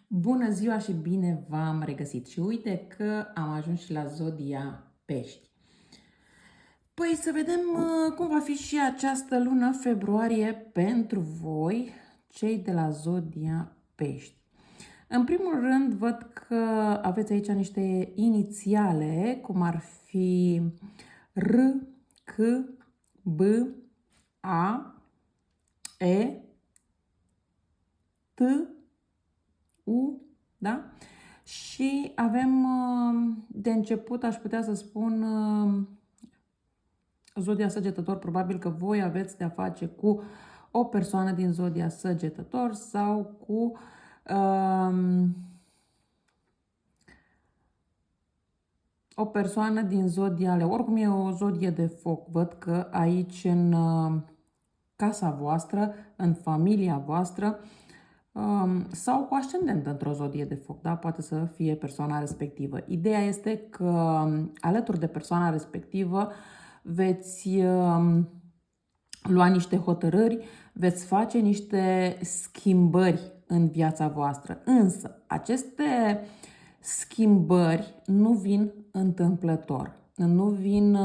Bună ziua și bine v-am regăsit! Și uite că am ajuns și la zodia Pești. Păi să vedem cum va fi și această lună februarie pentru voi, cei de la zodia Pești. În primul rând văd că aveți aici niște inițiale, cum ar fi R, C, B, A, E, T, U, da? Și avem de început, aș putea să spun, zodia Săgetător. Probabil că voi aveți de-a face cu o persoană din zodia Săgetător sau cu o persoană din zodia Leu. Oricum e o zodie de foc. Văd că aici în casa voastră, în familia voastră, sau cu ascendent într-o zodie de foc, da? Poate să fie persoana respectivă. Ideea este că alături de persoana respectivă veți lua niște hotărâri, veți face niște schimbări în viața voastră. Însă, aceste schimbări nu vin întâmplător, nu vin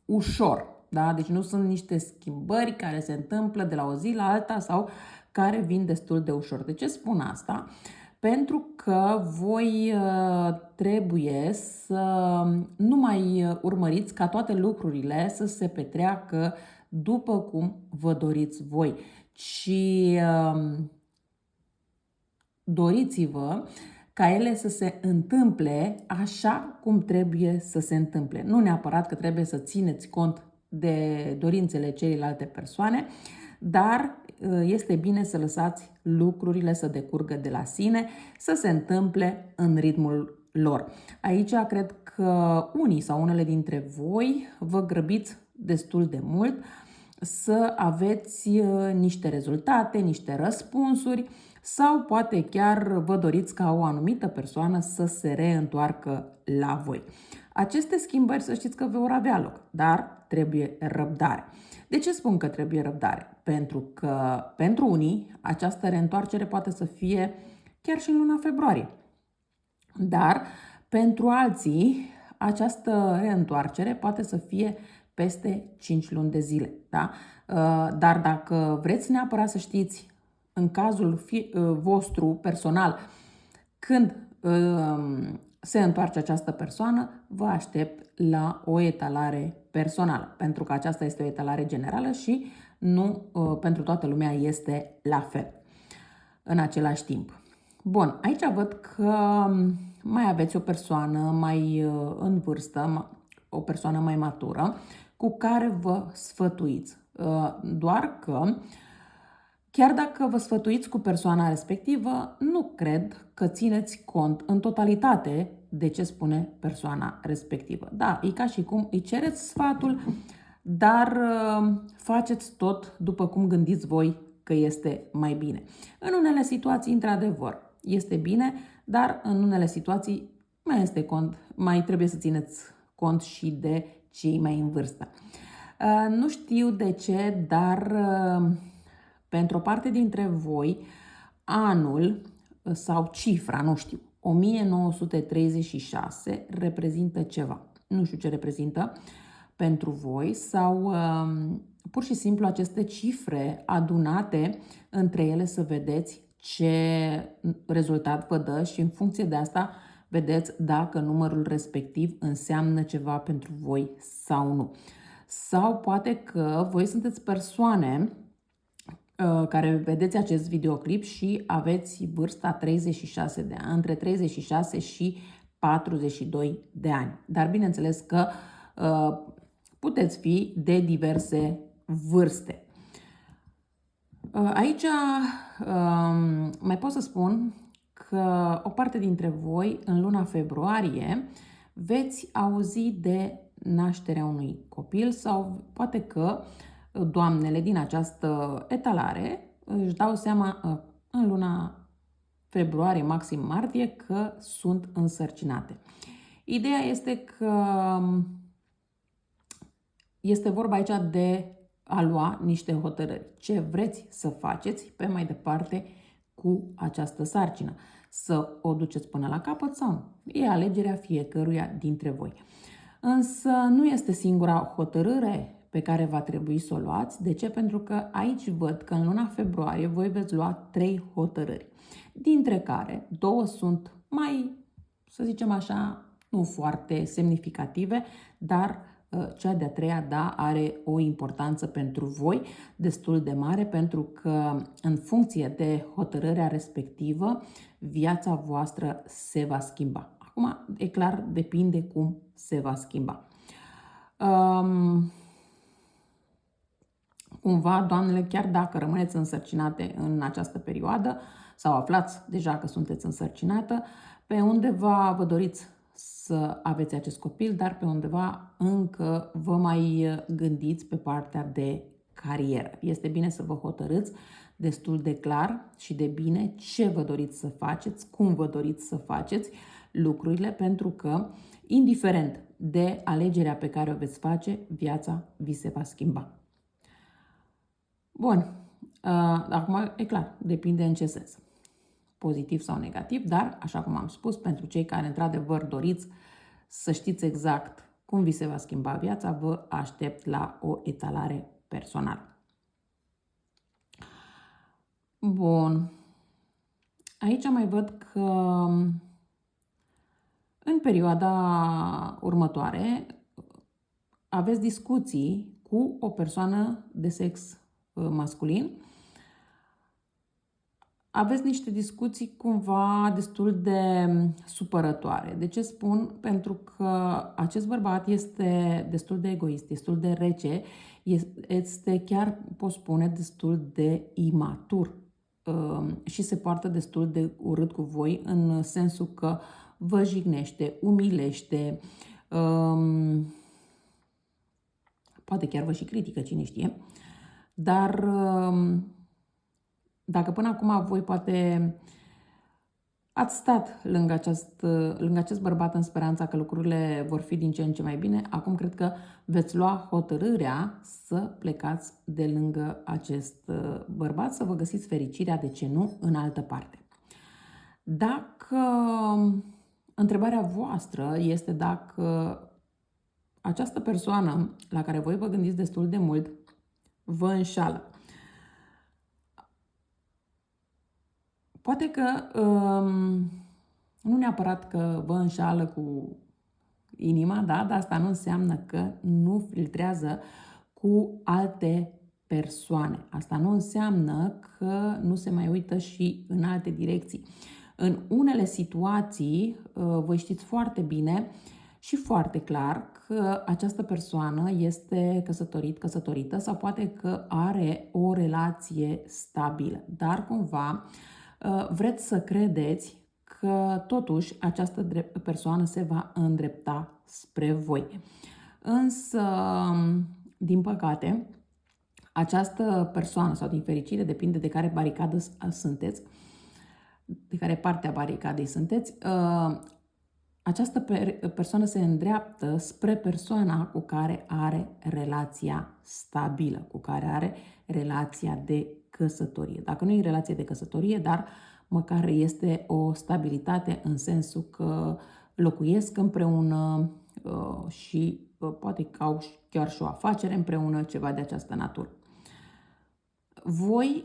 ușor. Da? Deci nu sunt niște schimbări care se întâmplă de la o zi la alta sau care vin destul de ușor. De ce spun asta? Pentru că voi trebuie să nu mai urmăriți ca toate lucrurile să se petreacă după cum vă doriți voi, ci doriți-vă ca ele să se întâmple așa cum trebuie să se întâmple. Nu neapărat că trebuie să țineți cont de dorințele celelalte persoane, dar este bine să lăsați lucrurile să decurgă de la sine, să se întâmple în ritmul lor. Aici cred că unii sau unele dintre voi vă grăbiți destul de mult să aveți niște rezultate, niște răspunsuri sau poate chiar vă doriți ca o anumită persoană să se reîntoarcă la voi. Aceste schimbări să știți că vor avea loc, dar trebuie răbdare. De ce spun că trebuie răbdare? Pentru că pentru unii această reîntoarcere poate să fie chiar și în luna februarie. Dar pentru alții această reîntoarcere poate să fie peste 5 luni de zile. Da? Dar dacă vreți neapărat să știți în cazul vostru personal când se întoarce această persoană, vă aștept la o etalare personală, pentru că aceasta este o etalare generală și nu pentru toată lumea este la fel în același timp. Bun, aici văd că mai aveți o persoană mai în vârstă, o persoană mai matură, cu care vă sfătuiți. Doar că chiar dacă vă sfătuiți cu persoana respectivă, nu cred că țineți cont în totalitate de ce spune persoana respectivă. Da, e ca și cum îi cereți sfatul, dar faceți tot după cum gândiți voi că este mai bine. În unele situații, într-adevăr, este bine, dar în unele situații mai trebuie să țineți cont și de cei mai în vârstă. Nu știu de ce, dar pentru o parte dintre voi, anul sau cifra, nu știu, 1936 reprezintă ceva. Nu știu ce reprezintă pentru voi sau pur și simplu aceste cifre adunate între ele să vedeți ce rezultat vă dă și în funcție de asta vedeți dacă numărul respectiv înseamnă ceva pentru voi sau nu. Sau poate că voi sunteți persoane care vedeți acest videoclip și aveți vârsta 36 de ani, între 36 și 42 de ani. Dar bineînțeles că puteți fi de diverse vârste. Aici mai pot să spun că o parte dintre voi în luna februarie veți auzi de nașterea unui copil sau poate că doamnele din această etalare își dau seama în luna februarie, maxim martie, că sunt însărcinate. Ideea este că este vorba aici de a lua niște hotărâri. Ce vreți să faceți pe mai departe cu această sarcină. Să o duceți până la capăt sau nu. E alegerea fiecăruia dintre voi. Însă nu este singura hotărâre pe care va trebui să o luați. De ce? Pentru că aici văd că în luna februarie voi veți lua 3 hotărâri, dintre care 2 sunt mai, să zicem așa, nu foarte semnificative, dar cea de-a treia, da, are o importanță pentru voi destul de mare, pentru că în funcție de hotărârea respectivă, viața voastră se va schimba. Acum, e clar, depinde cum se va schimba. Cumva, doamnele, chiar dacă rămâneți însărcinate în această perioadă sau aflați deja că sunteți însărcinată, pe undeva vă doriți să aveți acest copil, dar pe undeva încă vă mai gândiți pe partea de carieră. Este bine să vă hotărâți destul de clar și de bine ce vă doriți să faceți, cum vă doriți să faceți lucrurile, pentru că, indiferent de alegerea pe care o veți face, viața vi se va schimba. Bun, acum e clar, depinde în ce sens, pozitiv sau negativ, dar, așa cum am spus, pentru cei care într-adevăr doriți să știți exact cum vi se va schimba viața, vă aștept la o etalare personală. Bun, aici mai văd că în perioada următoare aveți discuții cu o persoană de sex masculin. Aveți niște discuții cumva destul de supărătoare. De ce spun? Pentru că acest bărbat este destul de egoist, destul de rece, este chiar, pot spune, destul de imatur și se poartă destul de urât cu voi, în sensul că vă jignește, umilește, poate chiar vă și critică, cine știe, dar dacă până acum voi poate ați stat lângă acest bărbat în speranța că lucrurile vor fi din ce în ce mai bine, acum cred că veți lua hotărârea să plecați de lângă acest bărbat, să vă găsiți fericirea, de ce nu, în altă parte. Dacă întrebarea voastră este dacă această persoană la care voi vă gândiți destul de mult vă înșală. Poate că nu neapărat că vă înșală cu inima, da? Dar asta nu înseamnă că nu filtrează cu alte persoane. Asta nu înseamnă că nu se mai uită și în alte direcții. În unele situații, voi știți foarte bine și foarte clar că această persoană este căsătorit, căsătorită sau poate că are o relație stabilă. Dar cumva vreți să credeți că totuși această persoană se va îndrepta spre voi. Însă, din păcate, această persoană, sau din fericire, depinde de care baricadă sunteți, de care parte a baricadei sunteți, această persoană se îndreaptă spre persoana cu care are relația stabilă, cu care are relația de căsătorie. Dacă nu e relație de căsătorie, dar măcar este o stabilitate în sensul că locuiesc împreună și poate că au chiar și o afacere împreună, ceva de această natură. Voi,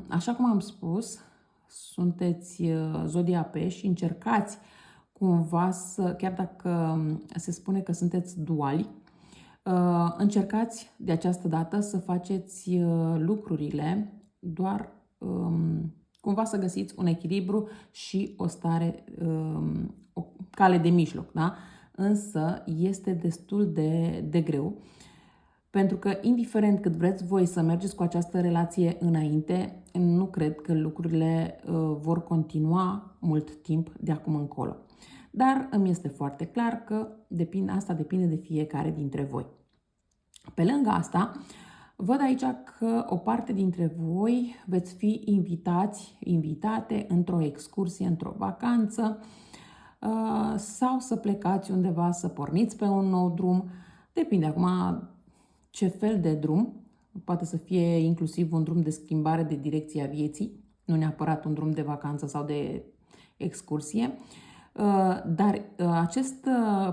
așa cum am spus, sunteți zodia Pești și încercați cumva să, chiar dacă se spune că sunteți duali, încercați de această dată să faceți lucrurile doar cumva să găsiți un echilibru și o stare, o cale de mijloc, da? Însă este destul de greu, pentru că indiferent cât vreți voi să mergeți cu această relație înainte, nu cred că lucrurile vor continua mult timp de acum încolo. Dar îmi este foarte clar că asta depinde de fiecare dintre voi. Pe lângă asta, văd aici că o parte dintre voi veți fi invitate într-o excursie, într-o vacanță sau să plecați undeva, să porniți pe un nou drum. Depinde acum ce fel de drum, poate să fie inclusiv un drum de schimbare de direcție a vieții, nu neapărat un drum de vacanță sau de excursie, dar acest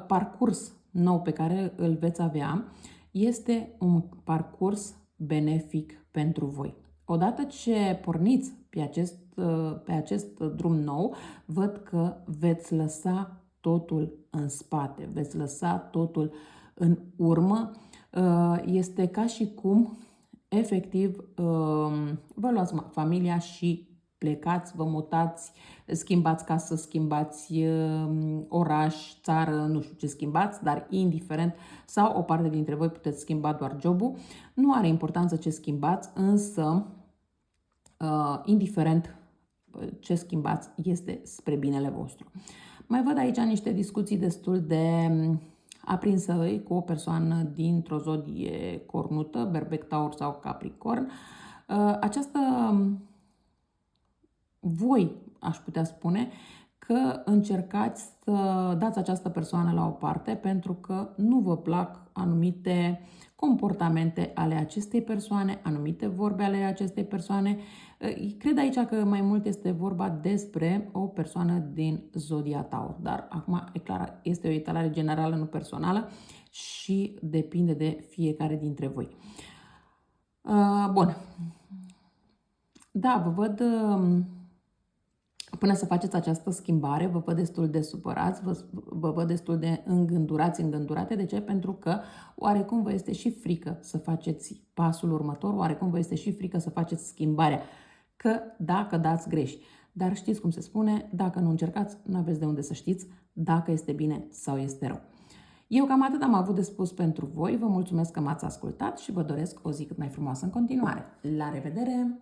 parcurs nou pe care îl veți avea este un parcurs benefic pentru voi. Odată ce porniți pe acest drum nou, văd că veți lăsa totul în spate, veți lăsa totul în urmă. Este ca și cum, efectiv, vă luați familia și plecați, vă mutați, schimbați casă, schimbați oraș, țară, nu știu ce schimbați, dar indiferent, sau o parte dintre voi puteți schimba doar jobul. Nu are importanță ce schimbați, însă, indiferent ce schimbați, este spre binele vostru. Mai văd aici niște discuții destul de aprinsă cu o persoană dintr-o zodie cornută, Berbec, Taur sau Capricorn. Voi, aș putea spune, că încercați să dați această persoană la o parte pentru că nu vă plac anumite comportamente ale acestei persoane, anumite vorbe ale acestei persoane. Cred aici că mai mult este vorba despre o persoană din zodia Taur, dar acum e clar, este o etalare generală, nu personală și depinde de fiecare dintre voi. Bun. Da, vă văd... Până să faceți această schimbare, vă văd destul de supărați, vă văd destul de îngândurate. De ce? Pentru că oarecum vă este și frică să faceți pasul următor, oarecum vă este și frică să faceți schimbarea, că dacă dați greș. Dar știți cum se spune, dacă nu încercați, nu aveți de unde să știți dacă este bine sau este rău. Eu cam atât am avut de spus pentru voi, vă mulțumesc că m-ați ascultat și vă doresc o zi cât mai frumoasă în continuare. La revedere!